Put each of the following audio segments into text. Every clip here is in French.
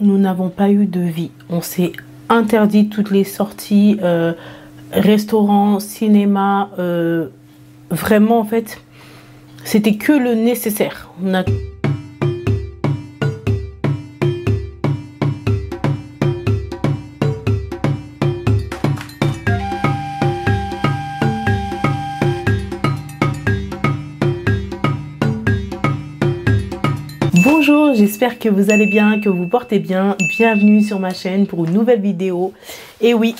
nous n'avons pas eu de vie. On s'est interdit toutes les sorties, restaurants, cinéma. Vraiment, en fait, c'était que le nécessaire. Bonjour, j'espère que vous allez bien, que vous portez bien. Bienvenue sur ma chaîne pour une nouvelle vidéo. Et oui,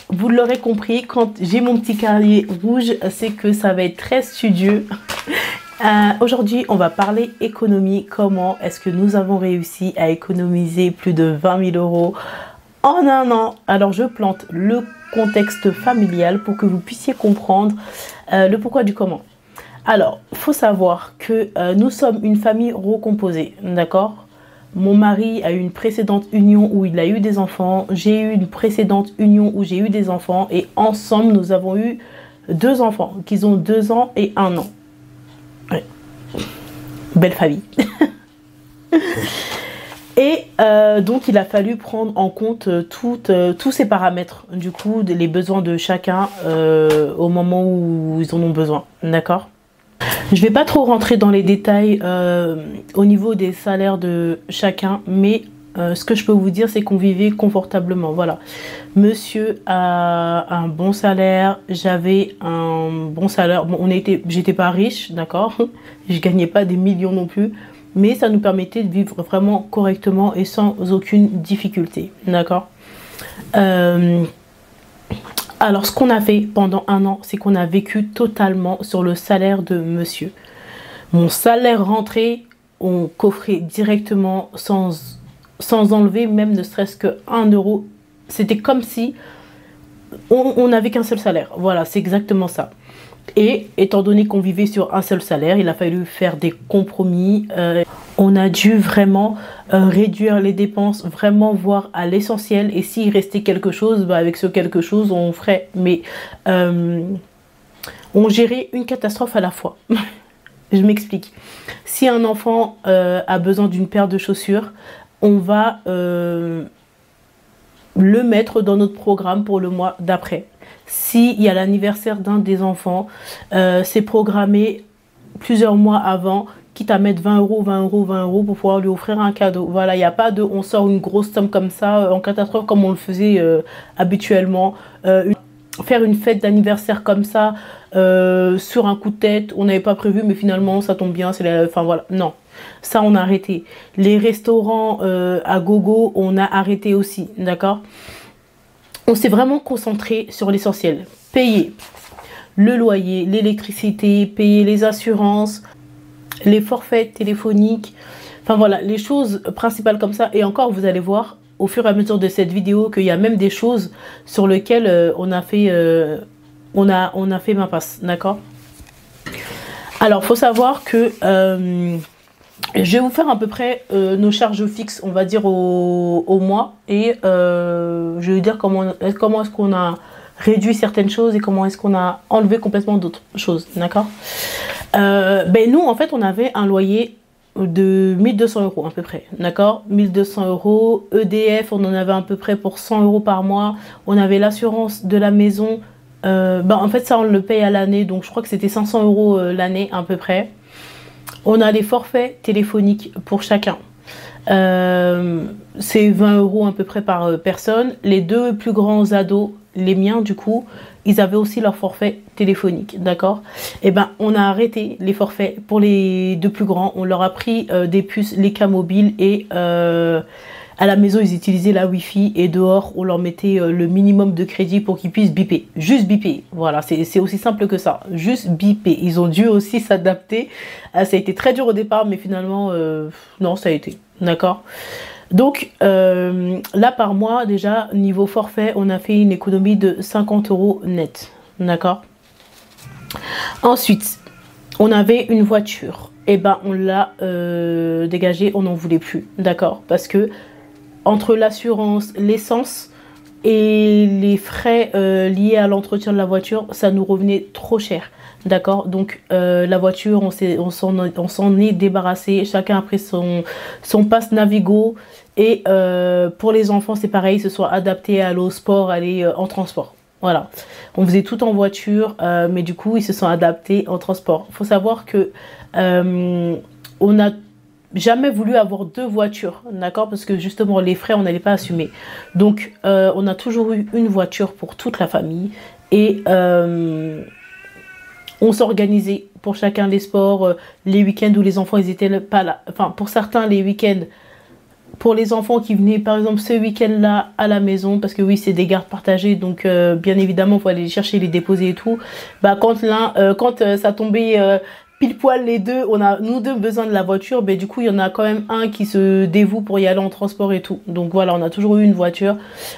vous l'aurez compris, quand j'ai mon petit carré rouge, c'est que ça va être très studieux. Aujourd'hui, on va parler économie. Comment est-ce que nous avons réussi à économiser plus de 20 000 euros en un an? Alors, je plante le contexte familial pour que vous puissiez comprendre le pourquoi du comment. Alors, il faut savoir que nous sommes une famille recomposée, d'accord? Mon mari a eu une précédente union où il a eu des enfants. J'ai eu une précédente union où j'ai eu des enfants. Et ensemble, nous avons eu 2 enfants qui ont 2 ans et 1 an. Ouais. Belle famille. Et donc, il a fallu prendre en compte tous ces paramètres. Du coup, les besoins de chacun au moment où ils en ont besoin, d'accord? Je ne vais pas trop rentrer dans les détails au niveau des salaires de chacun, mais ce que je peux vous dire, c'est qu'on vivait confortablement. Voilà. Monsieur a un bon salaire, j'avais un bon salaire. Bon, j'étais pas riche, d'accord. Je gagnais pas des millions non plus, mais ça nous permettait de vivre vraiment correctement et sans aucune difficulté, d'accord. Alors, ce qu'on a fait pendant un an, c'est qu'on a vécu totalement sur le salaire de monsieur. Mon salaire rentré, on coffrait directement sans enlever même ne serait-ce que 1 euro. C'était comme si on n'avait qu'un seul salaire. Voilà, c'est exactement ça. Et étant donné qu'on vivait sur un seul salaire, il a fallu faire des compromis. On a dû vraiment réduire les dépenses, vraiment voir à l'essentiel. Et s'il restait quelque chose, bah avec ce quelque chose, on ferait. Mais on gérait une catastrophe à la fois. Je m'explique. Si un enfant a besoin d'une paire de chaussures, on va le mettre dans notre programme pour le mois d'après. S'il y a l'anniversaire d'un des enfants, c'est programmé plusieurs mois avant, quitte à mettre 20 euros, 20 euros, 20 euros pour pouvoir lui offrir un cadeau. Voilà, il n'y a pas de on sort une grosse somme comme ça en catastrophe comme on le faisait habituellement. Faire une fête d'anniversaire comme ça sur un coup de tête, on n'avait pas prévu mais finalement ça tombe bien, enfin voilà, non. Ça on a arrêté. Les restaurants à gogo, on a arrêté aussi, d'accord? On s'est vraiment concentré sur l'essentiel. Payer le loyer, l'électricité, payer les assurances, les forfaits téléphoniques. Enfin voilà, les choses principales comme ça. Et encore, vous allez voir au fur et à mesure de cette vidéo qu'il y a même des choses sur lesquelles on a fait ma passe, d'accord? Alors, faut savoir que je vais vous faire à peu près nos charges fixes, on va dire, au mois. Et je vais vous dire comment est-ce qu'on a réduit certaines choses et comment est-ce qu'on a enlevé complètement d'autres choses, d'accord. Nous, en fait, on avait un loyer de 1200 euros à peu près, d'accord. 1200 euros, EDF, on en avait à peu près pour 100 euros par mois. On avait l'assurance de la maison. En fait, ça, on le paye à l'année. Donc, je crois que c'était 500 euros l'année à peu près. On a les forfaits téléphoniques pour chacun. C'est 20 euros à peu près par personne. Les 2 plus grands ados, les miens du coup, ils avaient aussi leur forfait téléphonique, d'accord? Et ben, on a arrêté les forfaits pour les 2 plus grands. On leur a pris des puces, les cas mobiles et à la maison, ils utilisaient la Wi-Fi et dehors, on leur mettait le minimum de crédit pour qu'ils puissent biper. Juste biper. Voilà, c'est aussi simple que ça. Juste biper. Ils ont dû aussi s'adapter. Ça a été très dur au départ, mais finalement, non, ça a été. D'accord? Donc, là, par mois, déjà, niveau forfait, on a fait une économie de 50 euros net. D'accord? Ensuite, on avait une voiture. Et ben, on l'a dégagée, on n'en voulait plus. D'accord? Parce que entre l'assurance, l'essence et les frais liés à l'entretien de la voiture, ça nous revenait trop cher. D'accord, donc la voiture, on s'en est débarrassé. Chacun a pris son passe Navigo. Et pour les enfants, c'est pareil, ils se sont adaptés à aller au sport, aller en transport. Voilà, on faisait tout en voiture, mais du coup, ils se sont adaptés en transport. Il faut savoir que on n'a jamais voulu avoir deux voitures, d'accord, parce que justement, les frais, on n'allait pas assumer. Donc, on a toujours eu une voiture pour toute la famille. Et on s'organisait pour chacun les sports, les week-ends où les enfants ils étaient pas là. Enfin, pour certains, les week-ends, pour les enfants qui venaient par exemple ce week-end-là à la maison, parce que oui, c'est des gardes partagées, donc bien évidemment, il faut aller les chercher, les déposer et tout. Bah, quand ça tombait pile poil les deux, on a nous deux besoin de la voiture, mais du coup, il y en a quand même un qui se dévoue pour y aller en transport et tout. Donc voilà, on a toujours eu une voiture,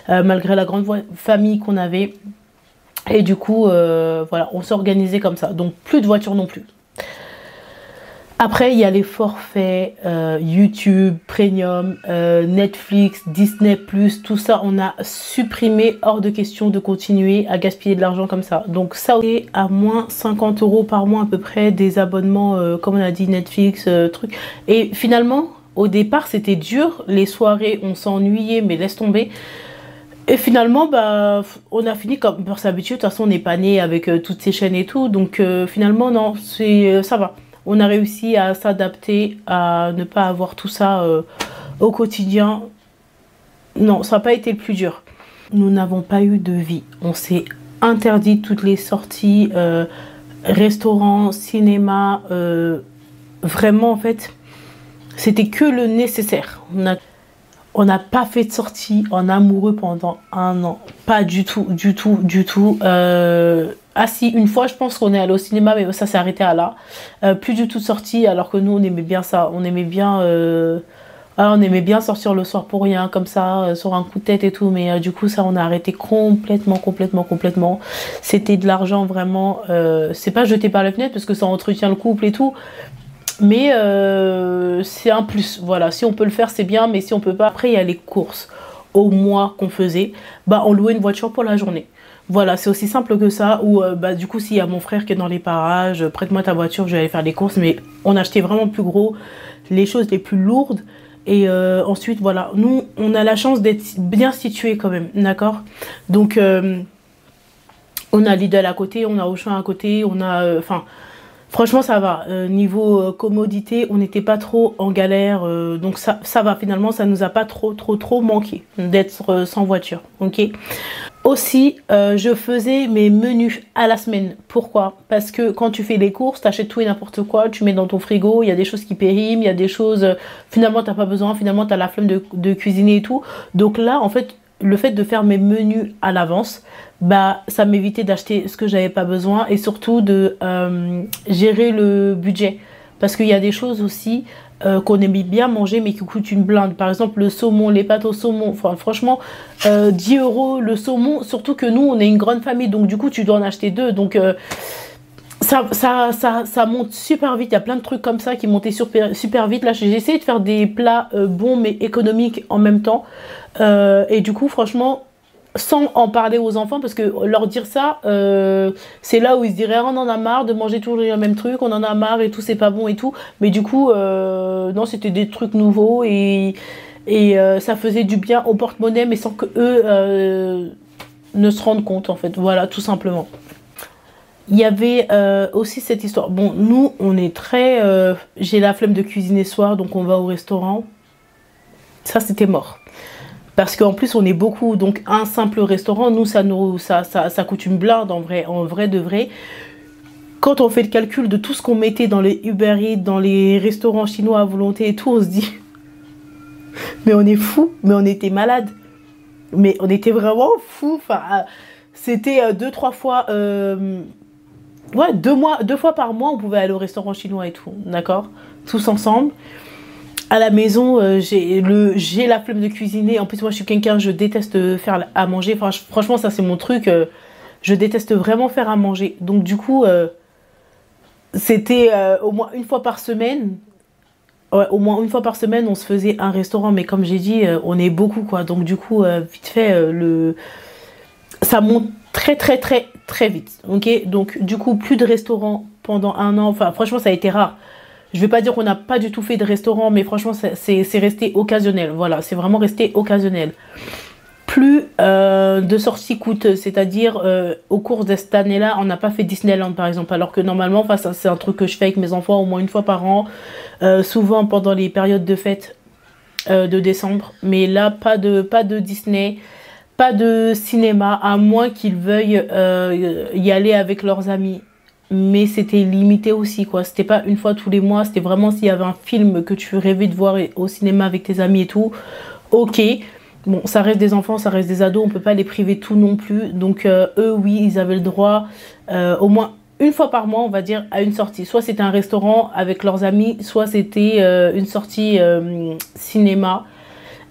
malgré la grande famille qu'on avait. Et du coup, voilà, on s'est organisé comme ça. Donc, plus de voiture non plus. Après, il y a les forfaits, YouTube, Premium, Netflix, Disney+, tout ça, on a supprimé, hors de question de continuer à gaspiller de l'argent comme ça. Donc ça, c'est à moins 50 € par mois à peu près, des abonnements, comme on a dit, Netflix, trucs. Et finalement, au départ, c'était dur. Les soirées, on s'ennuyait, mais laisse tomber. Et finalement, bah, on a fini comme pour s'habituer. De toute façon, on n'est pas né avec toutes ces chaînes et tout. Donc finalement, non, ça va. On a réussi à s'adapter, à ne pas avoir tout ça au quotidien. Non, ça n'a pas été le plus dur. Nous n'avons pas eu de vie. On s'est interdit toutes les sorties, restaurants, cinéma. Vraiment, en fait, c'était que le nécessaire. On n'a pas fait de sortie en amoureux pendant 1 an. Pas du tout, du tout, du tout. Ah si, une fois, je pense qu'on est allé au cinéma, mais ça s'est arrêté à là. Plus du tout de sortie, alors que nous, on aimait bien ça. On aimait bien sortir le soir pour rien, comme ça, sur un coup de tête et tout. Mais du coup, ça, on a arrêté complètement, complètement, complètement. C'était de l'argent vraiment... c'est pas jeté par la fenêtre, parce que ça entretient le couple et tout. Mais c'est un plus, voilà, si on peut le faire c'est bien, mais si on peut pas, après il y a les courses au mois qu'on faisait, bah on louait une voiture pour la journée. Voilà, c'est aussi simple que ça, ou bah du coup s'il y a mon frère qui est dans les parages, prête-moi ta voiture, je vais aller faire les courses, mais on achetait vraiment plus gros, les choses les plus lourdes, et ensuite voilà, nous on a la chance d'être bien situés quand même, d'accord. Donc on a Lidl à côté, on a Auchan à côté, on a, enfin... Franchement, ça va. Niveau commodité, on n'était pas trop en galère. Donc ça va. Finalement, ça nous a pas trop manqué d'être sans voiture. Ok. Aussi, je faisais mes menus à la semaine. Pourquoi? Parce que quand tu fais les courses, tu achètes tout et n'importe quoi. Tu mets dans ton frigo. Il y a des choses qui périment. Il y a des choses... finalement, tu n'as pas besoin. Finalement, tu as la flemme de cuisiner et tout. Donc là, en fait... Le fait de faire mes menus à l'avance, bah, ça m'évitait d'acheter ce que j'avais pas besoin et surtout de gérer le budget. Parce qu'il y a des choses aussi qu'on aimait bien manger mais qui coûtent une blinde. Par exemple, le saumon, les pâtes au saumon. Enfin, franchement, 10 € le saumon. Surtout que nous, on est une grande famille. Donc, du coup, tu dois en acheter deux. Donc, ça monte super vite. Il y a plein de trucs comme ça qui montaient super vite. Là, j'ai essayé de faire des plats bons mais économiques en même temps. Et du coup, franchement, sans en parler aux enfants, parce que leur dire ça, c'est là où ils se diraient ah, on en a marre de manger toujours le même truc, on en a marre et tout, c'est pas bon et tout. Mais du coup, non, c'était des trucs nouveaux et ça faisait du bien au porte-monnaie, mais sans que eux ne se rendent compte, en fait. Voilà, tout simplement. Il y avait aussi cette histoire. Bon, nous, on est très... j'ai la flemme de cuisiner ce soir, donc on va au restaurant. Ça, c'était mort. Parce qu'en plus, on est beaucoup. Donc, un simple restaurant, nous, ça coûte une blinde en vrai de vrai. Quand on fait le calcul de tout ce qu'on mettait dans les Uber Eats, dans les restaurants chinois à volonté et tout, on se dit... mais on est fou, mais on était malade. Mais on était vraiment fou. Enfin, c'était 2-3 fois... ouais, 2 fois par mois, on pouvait aller au restaurant chinois et tout. D'accord? Tous ensemble. À la maison, j'ai la flemme de cuisiner. En plus, moi, je suis quelqu'un, je déteste faire à manger. Enfin, franchement, ça, c'est mon truc. Je déteste vraiment faire à manger. Donc, du coup, c'était au moins une fois par semaine. Ouais, au moins une fois par semaine, on se faisait un restaurant. Mais comme j'ai dit, on est beaucoup, quoi. Donc, du coup, vite fait, ça monte très très très très vite. Ok, donc du coup plus de restaurants pendant un an. Enfin franchement ça a été rare. Je vais pas dire qu'on n'a pas du tout fait de restaurant, mais franchement c'est resté occasionnel. Voilà, c'est vraiment resté occasionnel. Plus de sorties coûteuses, c'est-à-dire au cours de cette année-là, on n'a pas fait Disneyland par exemple, alors que normalement, enfin, ça c'est un truc que je fais avec mes enfants au moins une fois par an, souvent pendant les périodes de fête de décembre. Mais là, pas de Disney, pas de cinéma, à moins qu'ils veuillent y aller avec leurs amis. Mais c'était limité aussi, quoi. C'était pas une fois tous les mois, c'était vraiment s'il y avait un film que tu rêvais de voir au cinéma avec tes amis et tout. Ok. Bon, ça reste des enfants, ça reste des ados, on peut pas les priver tout non plus. Donc eux, oui, ils avaient le droit au moins une fois par mois, on va dire, à une sortie. Soit c'était un restaurant avec leurs amis, soit c'était une sortie cinéma.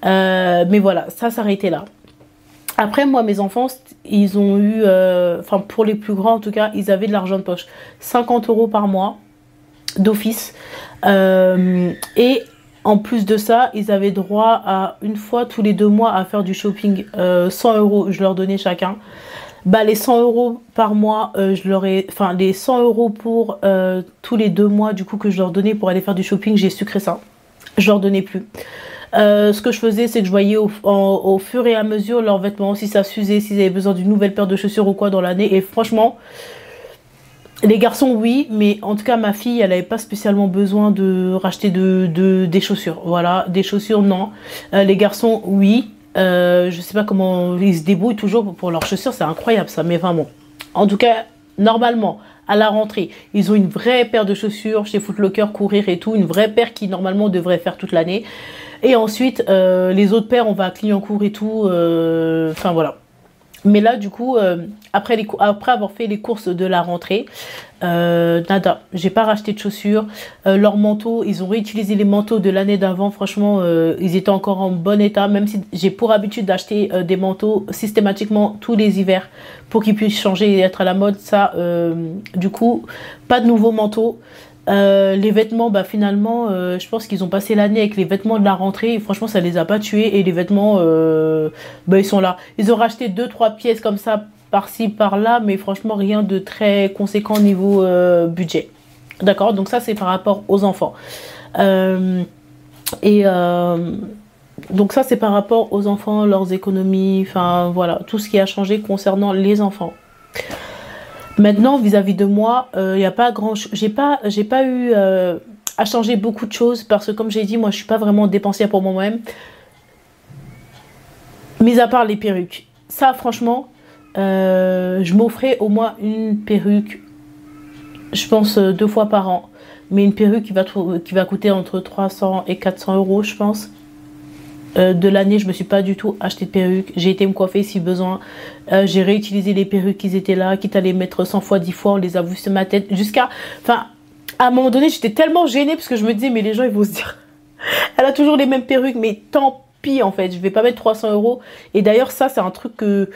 Mais voilà, ça s'arrêtait là. Après, moi, mes enfants, ils ont eu, enfin pour les plus grands en tout cas, ils avaient de l'argent de poche. 50 € par mois d'office. Et en plus de ça, ils avaient droit à une fois tous les 2 mois à faire du shopping. 100 €, je leur donnais chacun. Bah, les 100 € par mois, je leur ai, enfin les 100 € pour tous les 2 mois du coup que je leur donnais pour aller faire du shopping, j'ai sucré ça. Je leur donnais plus. Ce que je faisais, c'est que je voyais au fur et à mesure leurs vêtements, si ça s'usait, s'ils avaient besoin d'une nouvelle paire de chaussures ou quoi dans l'année. Et franchement, les garçons, oui, mais en tout cas, ma fille, elle n'avait pas spécialement besoin de racheter des chaussures. Voilà, des chaussures, non. Les garçons, oui. Je sais pas comment ils se débrouillent toujours pour leurs chaussures, c'est incroyable ça, mais vraiment. En tout cas, normalement, à la rentrée, ils ont une vraie paire de chaussures chez Foot Locker, courir et tout, une vraie paire qui normalement devrait faire toute l'année. Et ensuite, les autres paires, on va à Clignancourt et tout. Enfin voilà. Mais là, du coup, après avoir fait les courses de la rentrée, nada, j'ai pas racheté de chaussures. Leurs manteaux, ils ont réutilisé les manteaux de l'année d'avant. Franchement, ils étaient encore en bon état, même si j'ai pour habitude d'acheter des manteaux systématiquement tous les hivers pour qu'ils puissent changer et être à la mode. Ça, du coup, pas de nouveaux manteaux. Les vêtements, bah finalement, je pense qu'ils ont passé l'année avec les vêtements de la rentrée et franchement ça les a pas tués et les vêtements, bah ils sont là. Ils ont racheté 2-3 pièces comme ça par-ci par-là, mais franchement rien de très conséquent au niveau budget. D'accord, donc ça c'est par rapport aux enfants. Et donc ça c'est par rapport aux enfants, leurs économies, enfin voilà, tout ce qui a changé concernant les enfants. Maintenant, vis-à-vis de moi, il n'y a pas j'ai pas eu à changer beaucoup de choses parce que comme j'ai dit, moi je suis pas vraiment dépensière pour moi-même. Mis à part les perruques. Ça, franchement, je m'offrais au moins une perruque, je pense 2 fois par an. Mais une perruque qui va coûter entre 300 et 400 €, je pense. De l'année, je me suis pas du tout acheté de perruque. J'ai été me coiffer si besoin. J'ai réutilisé les perruques qui étaient là, quitte à les mettre 100 fois, 10 fois. On les a vues sur ma tête. Enfin, à un moment donné, j'étais tellement gênée parce que je me disais, mais les gens, ils vont se dire, elle a toujours les mêmes perruques, mais tant pis en fait. Je vais pas mettre 300 €. Et d'ailleurs, ça, c'est un truc que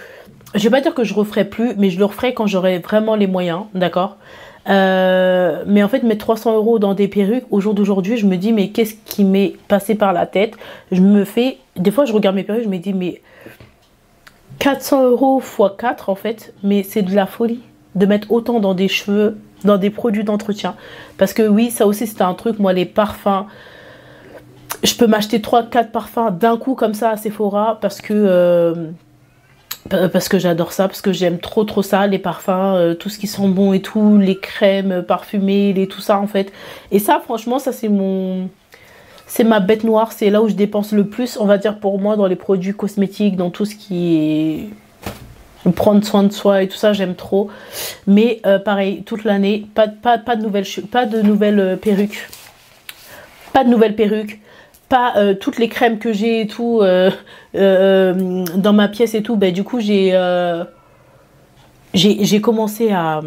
je vais pas dire que je referai plus, mais je le referai quand j'aurai vraiment les moyens, d'accord. Mais en fait, mettre 300 € dans des perruques, au jour d'aujourd'hui, je me dis, mais qu'est-ce qui m'est passé par la tête? Des fois, je regarde mes perruques, je me dis, mais 400 € x 4, en fait, mais c'est de la folie de mettre autant dans des cheveux, dans des produits d'entretien. Parce que oui, ça aussi, c'était un truc, moi, les parfums, je peux m'acheter 3-4 parfums d'un coup comme ça à Sephora parce que j'adore ça, parce que j'aime trop ça, les parfums, tout ce qui sent bon et tout, les crèmes parfumées, tout ça en fait. Et ça franchement, ça c'est ma bête noire, c'est là où je dépense le plus, on va dire pour moi, dans les produits cosmétiques, dans tout ce qui est prendre soin de soi et tout ça, j'aime trop. Mais pareil, toute l'année, pas de nouvelles perruques. Pas de nouvelles perruques. Pas toutes les crèmes que j'ai et tout dans ma pièce et tout, ben du coup j'ai commencé à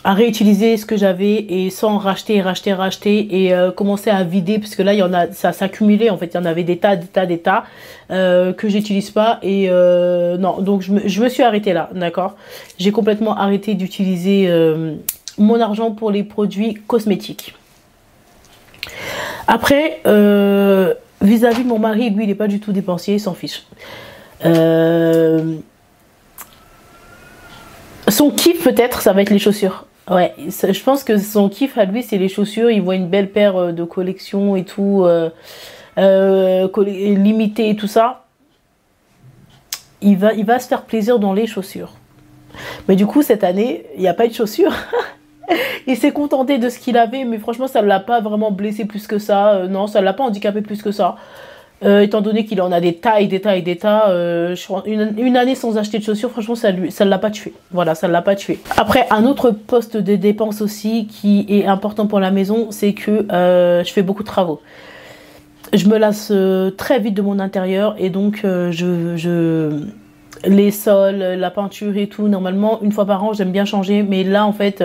réutiliser ce que j'avais et sans racheter et commencer à vider parce que là il y en a, ça s'accumulait en fait, il y en avait des tas que j'utilise pas et non, donc je me suis arrêtée là, d'accord. J'ai complètement arrêté d'utiliser mon argent pour les produits cosmétiques. Après, vis-à-vis de mon mari, lui, il n'est pas du tout dépensier, il s'en fiche. Son kiff peut-être, ça va être les chaussures. Ouais, je pense que son kiff à lui, c'est les chaussures. Il voit une belle paire de collection et tout, limitée et tout ça. Il va se faire plaisir dans les chaussures. Mais du coup, cette année, il n'y a pas eu de chaussures. Il s'est contenté de ce qu'il avait, mais franchement, ça ne l'a pas vraiment blessé plus que ça. Non, ça ne l'a pas handicapé plus que ça. Étant donné qu'il en a des tas et des tas et des tas, une année sans acheter de chaussures, franchement, ça ne l'a pas tué. Voilà, ça ne l'a pas tué. Après, un autre poste de dépense aussi qui est important pour la maison, c'est que je fais beaucoup de travaux. Je me lasse très vite de mon intérieur et donc les sols, la peinture et tout, normalement, une fois par an, j'aime bien changer. Mais là, en fait,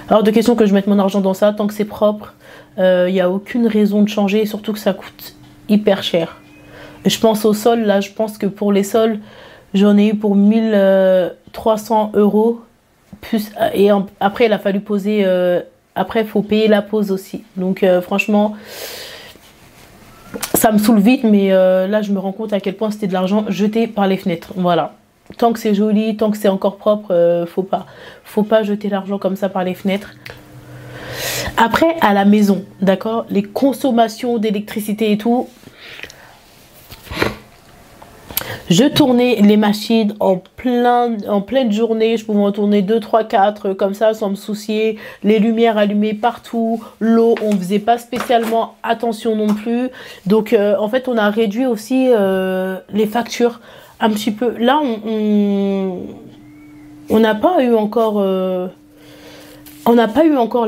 alors de question que je mette mon argent dans ça, tant que c'est propre, il n'y a aucune raison de changer, et surtout que ça coûte hyper cher. Je pense au sol, là, je pense que pour les sols, j'en ai eu pour 1300 €. Plus, et après, il a fallu poser, après, il faut payer la pose aussi. Donc, franchement, ça me saoule vite, mais là, je me rends compte à quel point c'était de l'argent jeté par les fenêtres. Voilà. Tant que c'est joli, tant que c'est encore propre, faut pas jeter l'argent comme ça par les fenêtres. Après, à la maison, d'accord, les consommations d'électricité et tout, je tournais les machines en pleine journée. Je pouvais en tourner 2, 3, 4 comme ça sans me soucier. Les lumières allumées partout. L'eau, on ne faisait pas spécialement attention non plus. Donc, en fait, on a réduit aussi les factures un petit peu. Là, on n'a pas eu encore... on n'a pas eu encore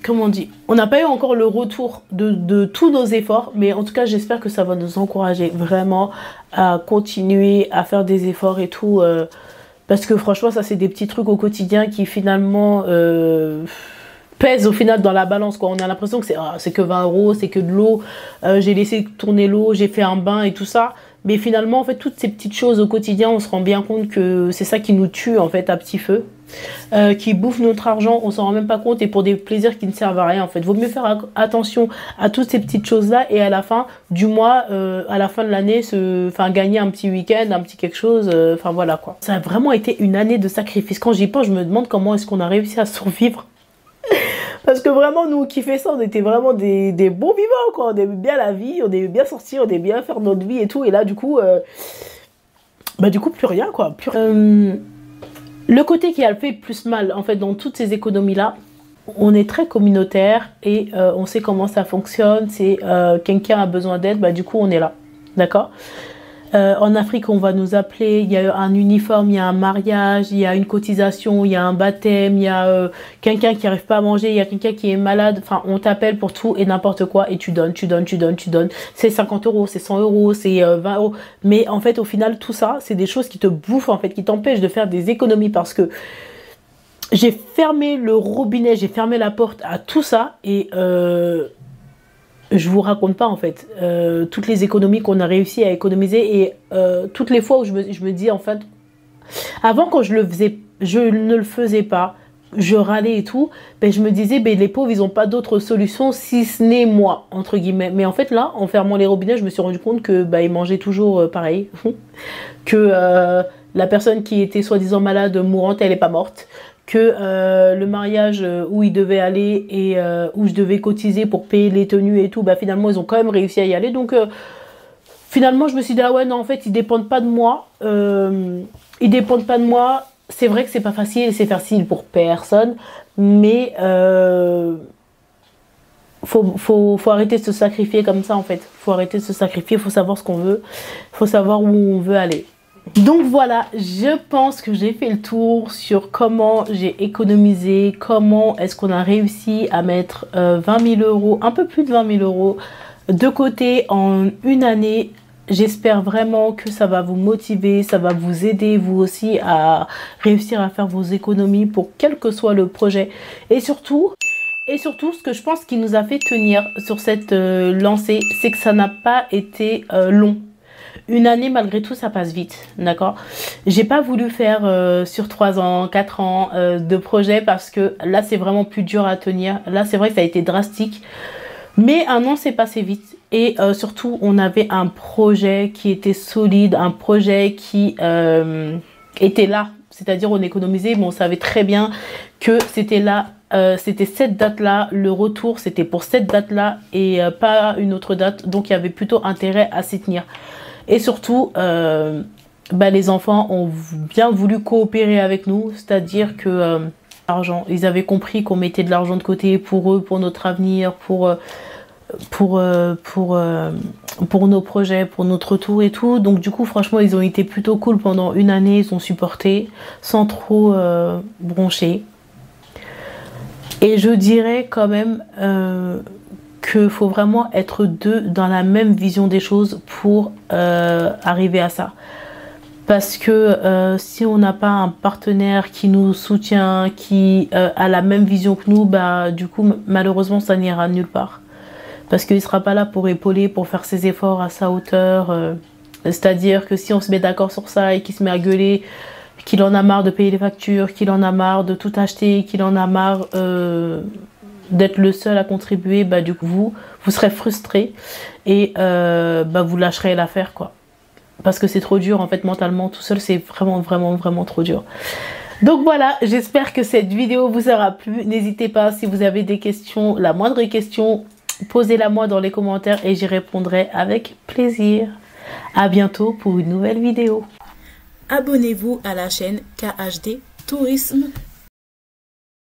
comment on dit, on n'a pas eu encore le retour de tous nos efforts, mais en tout cas j'espère que ça va nous encourager vraiment à continuer à faire des efforts et tout, parce que franchement ça c'est des petits trucs au quotidien qui finalement pèsent au final dans la balance, quoi. On a l'impression que c'est que 20 €, c'est que de l'eau, j'ai laissé tourner l'eau, j'ai fait un bain et tout ça. Mais finalement, en fait, toutes ces petites choses au quotidien, on se rend bien compte que c'est ça qui nous tue, en fait, à petit feu. Qui bouffe notre argent, on s'en rend même pas compte, et pour des plaisirs qui ne servent à rien, en fait. Vaut mieux faire attention à toutes ces petites choses-là, et à la fin du mois, à la fin de l'année, gagner un petit week-end, un petit quelque chose, enfin voilà, quoi. Ça a vraiment été une année de sacrifice. Quand j'y pense, je me demande comment est-ce qu'on a réussi à survivre. Parce que vraiment, nous qui fait ça, on était vraiment des bons vivants, quoi. On aimait bien la vie, on aimait bien sortir, on aimait bien faire notre vie et tout. Et là, du coup, plus rien, quoi. Le côté qui a le fait plus mal, en fait, dans toutes ces économies-là, on est très communautaire et on sait comment ça fonctionne. C'est quelqu'un a besoin d'aide, du coup, on est là. D'accord ? En Afrique, on va nous appeler, il y a un uniforme, il y a un mariage, il y a une cotisation, il y a un baptême, il y a quelqu'un qui n'arrive pas à manger, il y a quelqu'un qui est malade. Enfin, on t'appelle pour tout et n'importe quoi et tu donnes. C'est 50 €, c'est 100 €, c'est 20 €. Mais en fait, au final, tout ça, c'est des choses qui te bouffent, en fait, qui t'empêchent de faire des économies parce que j'ai fermé le robinet, j'ai fermé la porte à tout ça et... je vous raconte pas en fait toutes les économies qu'on a réussi à économiser et toutes les fois où je me dis en fait, avant quand je ne le faisais pas, je râlais et tout, je me disais les pauvres ils ont pas d'autre solution si ce n'est moi entre guillemets. Mais en fait là, en fermant les robinets, je me suis rendu compte que ils mangeaient toujours pareil, que la personne qui était soi-disant malade mourante, elle est pas morte, que le mariage où ils devaient aller et où je devais cotiser pour payer les tenues et tout, finalement ils ont quand même réussi à y aller. Donc finalement je me suis dit ah ouais non, en fait ils dépendent pas de moi, c'est vrai que c'est pas facile, c'est facile pour personne, mais faut arrêter de se sacrifier comme ça en fait. Faut arrêter de se sacrifier, faut savoir ce qu'on veut, faut savoir où on veut aller. Donc voilà, je pense que j'ai fait le tour sur comment j'ai économisé, comment est-ce qu'on a réussi à mettre 20 000 €, un peu plus de 20 000 € de côté en une année. J'espère vraiment que ça va vous motiver, ça va vous aider vous aussi à réussir à faire vos économies pour quel que soit le projet. Et surtout, ce que je pense qui nous a fait tenir sur cette lancée, c'est que ça n'a pas été long. Une année, malgré tout, ça passe vite, d'accord? J'ai pas voulu faire sur 3 ans, 4 ans de projet parce que là, c'est vraiment plus dur à tenir. Là, c'est vrai que ça a été drastique. Mais un an s'est passé vite. Et surtout, on avait un projet qui était solide, un projet qui était là. C'est-à-dire on économisait, mais on savait très bien que c'était là, c'était cette date-là, le retour c'était pour cette date-là et pas une autre date. Donc il y avait plutôt intérêt à s'y tenir. Et surtout, les enfants ont bien voulu coopérer avec nous, c'est-à-dire que l'argent, ils avaient compris qu'on mettait de l'argent de côté pour eux, pour notre avenir, pour nos projets, pour notre retour et tout. Donc du coup franchement ils ont été plutôt cool pendant une année, ils ont supporté sans trop broncher. Et je dirais quand même qu'il faut vraiment être deux dans la même vision des choses pour arriver à ça. Parce que si on n'a pas un partenaire qui nous soutient, qui a la même vision que nous, du coup malheureusement ça n'ira nulle part. Parce qu'il ne sera pas là pour épauler, pour faire ses efforts à sa hauteur. C'est-à-dire que si on se met d'accord sur ça et qu'il se met à gueuler, qu'il en a marre de payer les factures, qu'il en a marre de tout acheter, qu'il en a marre d'être le seul à contribuer, du coup vous serez frustré et vous lâcherez l'affaire, quoi. Parce que c'est trop dur en fait mentalement, tout seul c'est vraiment trop dur. Donc voilà, j'espère que cette vidéo vous aura plu. N'hésitez pas, si vous avez des questions, la moindre question, posez-la moi dans les commentaires et j'y répondrai avec plaisir. À bientôt pour une nouvelle vidéo. Abonnez-vous à la chaîne KHD Tourisme.